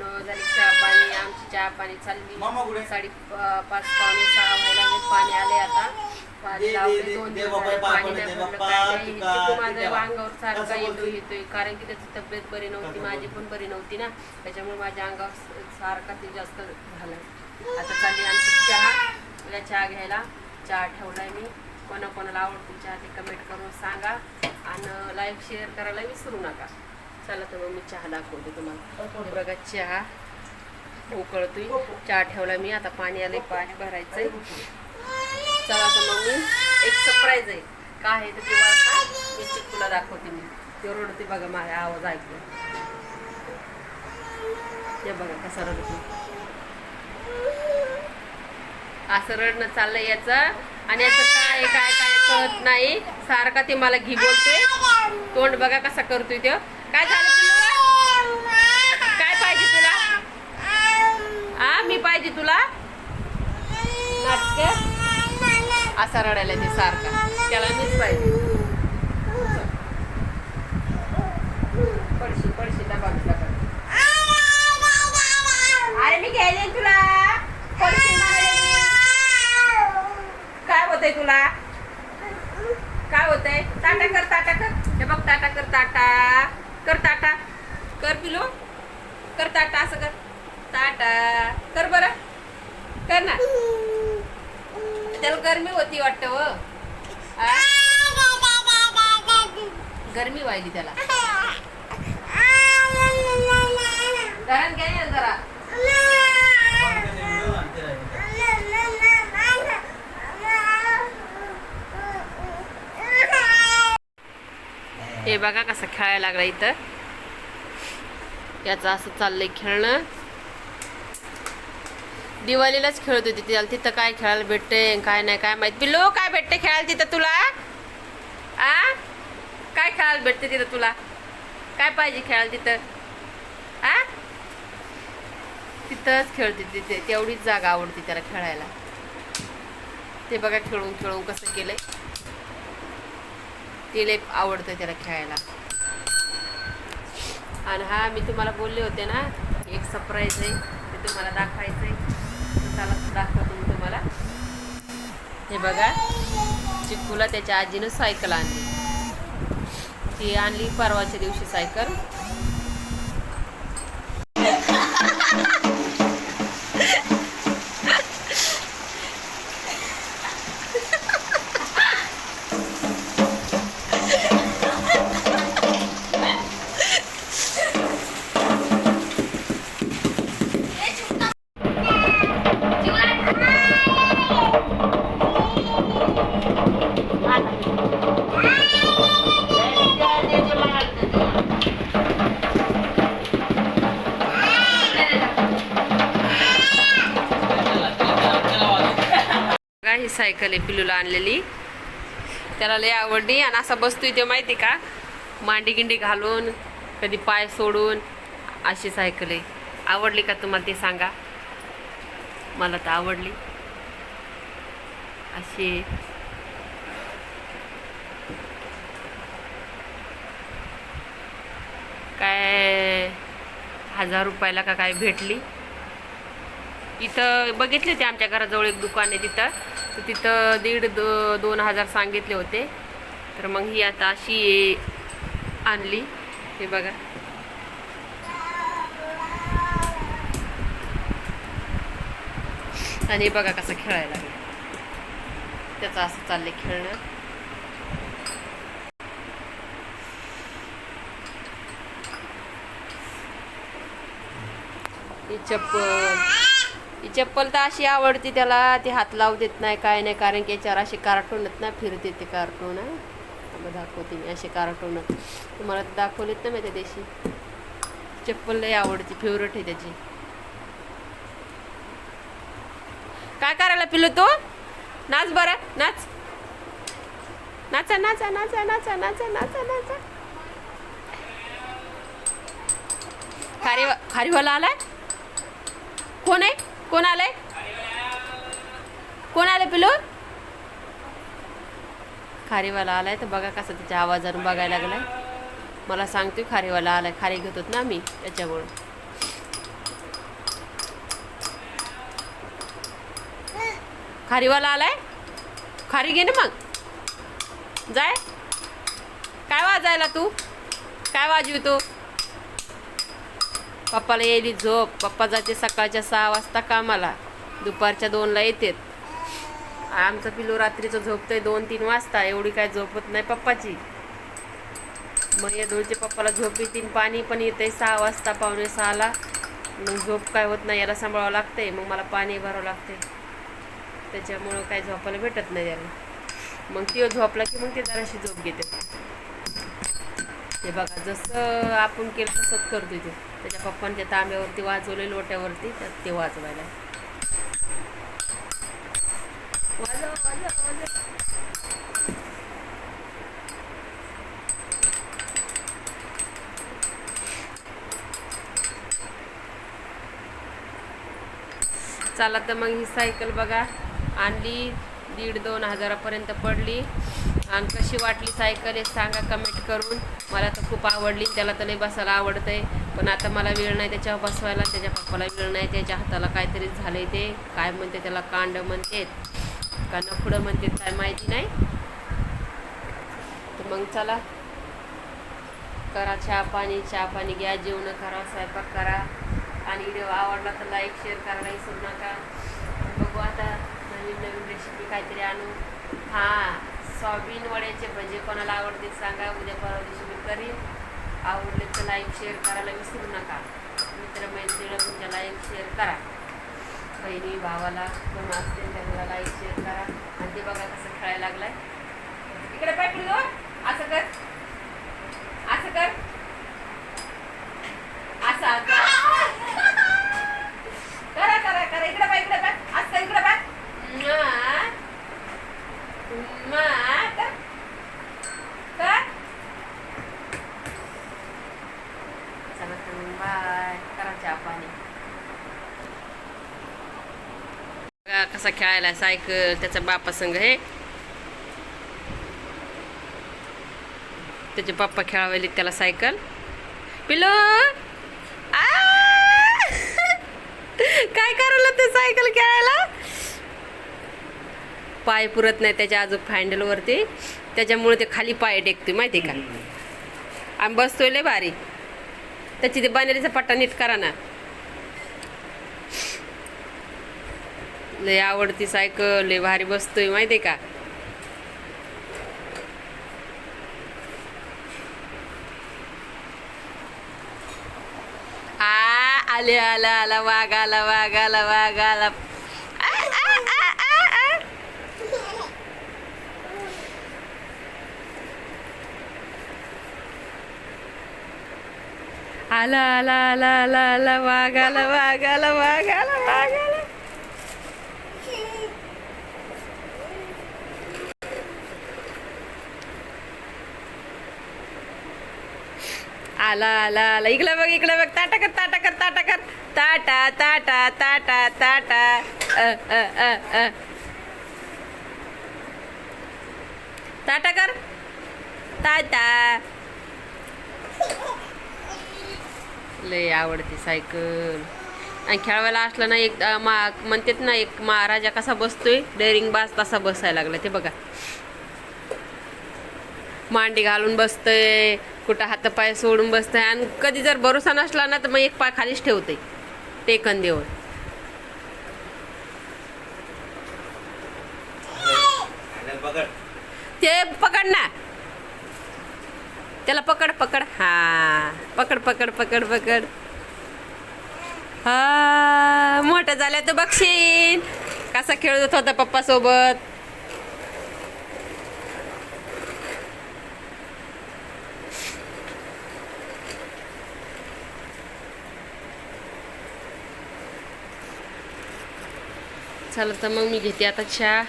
झाली चहा पाणी. आमची चहा पाणी चालली. 5:30 पावणे 6 व्हायला मी पाणी आले. आता पाणी लावले. 2 दिवस झाले पाणी नाही भरलं काय नाही. चिकू माझ्या अंगावर सारखा येतोय कारण की त्याची तब्येत बरी नव्हती, माझी पण बरी नव्हती ना, त्याच्यामुळे माझ्या अंगावर सारखा ते जास्त झालं. आता चालली आमची चहा. चहा घ्यायला चहा ठेवलाय मी. कोणाकोणाला आवडतो चहा ते कमेंट करून सांगा आणि लाईक शेअर करायला विसरू नका. चला तर मग मी चहा दाखवते तुम्हाला. हे बघा चहा उकळतोय. चहा ठेवला मी. आता पाणी आलंय, पाणी भरायचंय. चला तर मग मी एक सरप्राईज आहे. काय आहे तर ते बघा, मी चिकूला दाखवते. मी ते रडते बघा, माझा आवाज ऐकतो. ते बघा कसा रडतो. असं रडणं चाललंय याचं. आणि याचं काय काय काय कळत नाही. सारखा ते मला घी बोलतोय. तोंड बघा कसा करतोय तो. काय झालं तुला? काय पाहिजे तुला? मी पाहिजे तुला नाटक. असा रडायला ते सारखा. त्याला मीच पाहिजे. पडशी पडशी डबा बिबा कर. अरे मी घ्यायले तुला. काय होतंय तुला? काय होतंय? टाटा कर, टाटा कर. हे बघ टाटा कर, टाटा कर, टाटा कर पिलो. कर टाटा. असं कर, टाटा कर बरं. कर ना. त्याला गरमी होती वाटतं व. गरमी व्हायली त्याला. घरात घ्या ना जरा. हे बघा कसं खेळायला लागला इथं. याचं असं चाललंय खेळणं. दिवाळीलाच खेळत होती त्याला. तिथं काय खेळायला भेटते काय नाही काय माहित. पिल्लू काय भेटते खेळायला तिथं तुला? काय खेळायला भेटते तिथं तुला? काय पाहिजे खेळायला तिथं? तिथंच खेळते तिथे. तेवढीच जागा आवडते त्याला खेळायला. ते बघा खेळून खेळून कसं केलंय. ते लय आवडतं त्याला खेळायला. आणि हा मी तुम्हाला बोलले होते ना, एक सरप्राईज आहे ते तुम्हाला दाखवायचं आहे. चला दाखवते मी तुम्हाला. हे बघा चिक्कूला त्याच्या आजीनं सायकल आणली. ती आणली परवाच्या दिवशी सायकल. ही सायकल आहे पिलूला आणलेली. त्याला लय आवडली. आणि असा बसतोय ते माहिती का, मांडी गिंडी घालून कधी पाय सोडून. अशी सायकल आहे. आवडली का तुम्हाला ते सांगा. मला तर आवडली. अशी काय 1000 रुपयाला का काय भेटली. इथं बघितले ते आमच्या घराजवळ एक दुकान आहे तिथं. तर तिथं 1,500-2,000 सांगितले होते. तर मग ही आता अशी आणली. हे बघा आणि बघा कसं खेळायला लागलं. त्याचं असं चाललंय खेळणं. ही चप्पल तर अशी आवडती त्याला. ते हात लावू देत नाही काय नाही, कारण की याच्यावर असे कार्टूनच ना फिरते. ते कार्टून दाखवते मी. असे कार्टून तुम्हाला दाखवलेत ना मी त्या दिवशी. चप्पल लय आवडती, फेवरेट आहे त्याची. काय करायला पिलू तू? नाच बरं, नाच. नाचा नाचा नाचा नाचा नाचा नाचा नाचा. खारीवाला आलाय. कोण आहे? कोण आलंय? कोण आलं पिलू? खारीवाला आलाय. तर बघा कसं त्याच्या आवाजानं बघायला लागलाय. मला सांगतोय खारीवाला आलाय. खारी घेतोत ना मी त्याच्यामुळं. खारीवाला आलाय, खारी घे ना मग. जाय, काय वाजायला तू, काय वाजवितो. पप्पाला येईल झोप. पप्पा जाते सकाळच्या 6 वाजता कामाला, दुपारच्या 2ला येतात. आमचं पिलू रात्रीचं झोपतंय 2-3 वाजता. एवढी काय झोपत नाही पप्पाची. मग या दोळचे पप्पाला झोप येतील. पाणी पण येतंय 6 वाजता, 5:45ला. मग झोप काय होत नाही, याला सांभाळावं लागतंय. मग मला पाणी भरावं लागतंय, त्याच्यामुळं काय झोपायला भेटत नाही याला. मग ती झोपला की मग ते जराशी झोप घेते. ते बघा जसं आपण केलं तसंच करतोय ते. त्याच्या पप्पांच्या तांब्यावरती वाजवले, लोट्यावरती, त्यात ते वाजवायला. वाजव वाजव वाजव. चला तर मग ही सायकल बघा आणली, 1,500-2 हजारापर्यंत पडली. आणि कशी वाटली सायकल हे सांगा कमेंट करून. मला तर खूप आवडली. त्याला तर लई बसायला आवडतंय, पण आता मला वेळ नाही त्याच्यावर बसवायला. त्याच्या पप्पाला वेळ नाही. त्याच्या हाताला काहीतरी झालंय, ते काय म्हणते त्याला, कांड म्हणते का नखुडं म्हणते काय माहिती नाही. तर मग चला करा चहा पाणी घ्या, जेवण करा, स्वयंपाक करा. आणि व्हिडिओ आवडला तर लाईक शेअर करायला विसरू नका. बघू आता नवीन रेसिपी काहीतरी आणू. हां, सोयाबीन वड्याचे भजे कोणाला आवडते सांगा, उद्या परवा दिवशी मी करीन. आवडले तर लाईक शेअर करायला विसरू नका. मित्रमैत्रिणीला तुमच्या लाईक शेअर करा. बहिणी भावाला कोण असतील त्यांना लाईक शेअर करा. आणि ते बघा कसं खेळायला लागलाय. इकडे पाय पिल्लू, असं कर, असं कर, असं करा करा करा. इकडे पाय, इकडे पाय, असं इकडे पाय. बाय. करा चहा पाणी. कसा खेळायला सायकल त्याचा बापा संग. हे त्याचे पप्पा खेळावले त्याला सायकल. पिलो काय करायला ते सायकल खेळायला. पाय पुरत नाही त्याच्या आजूक हँडलवरती, त्याच्यामुळे ते खाली पाय टेकतोय माहिती का. आम्ही बसतोय लय भारी. त्याची ते बानेरीचा पट्टा नीट करा ना. लय आवडती सायकल, लय भारी बसतोय माहिती का. आले आला आला वाघ आला, वाघ आला, वाघ आला. आला आला आला आला आला वाघ आला, वाघ आला, वाघ आला, वाघ आला. आला आला आला. इकडे बघ, इकडे बघ. ताटा कर, ताटा कर, ताटा कर. ताटा ताटा ताटा ताटा. ताटा कर, ताटा. लय आवडते सायकल. आणि खेळवायला असलं ना एक म्हणतात ना, एक महाराजा कसा बसतोय डेअरिंग बाज तसा बसायला लागला. ते बघा मांडी घालून बसतंय, कुठं हातपाय सोडून बसतंय. आणि कधी जर भरोसा नसला ना तर मग एक पाय खालीच ठेवते टेकन देऊन. ते पकड ना त्याला, पकड पकड. हा पकड पकड पकड पकड. हा मोठं झाल्या तर बघशील कसा खेळत होता पप्पा सोबत. चला तर मग मी घेते आता चहा.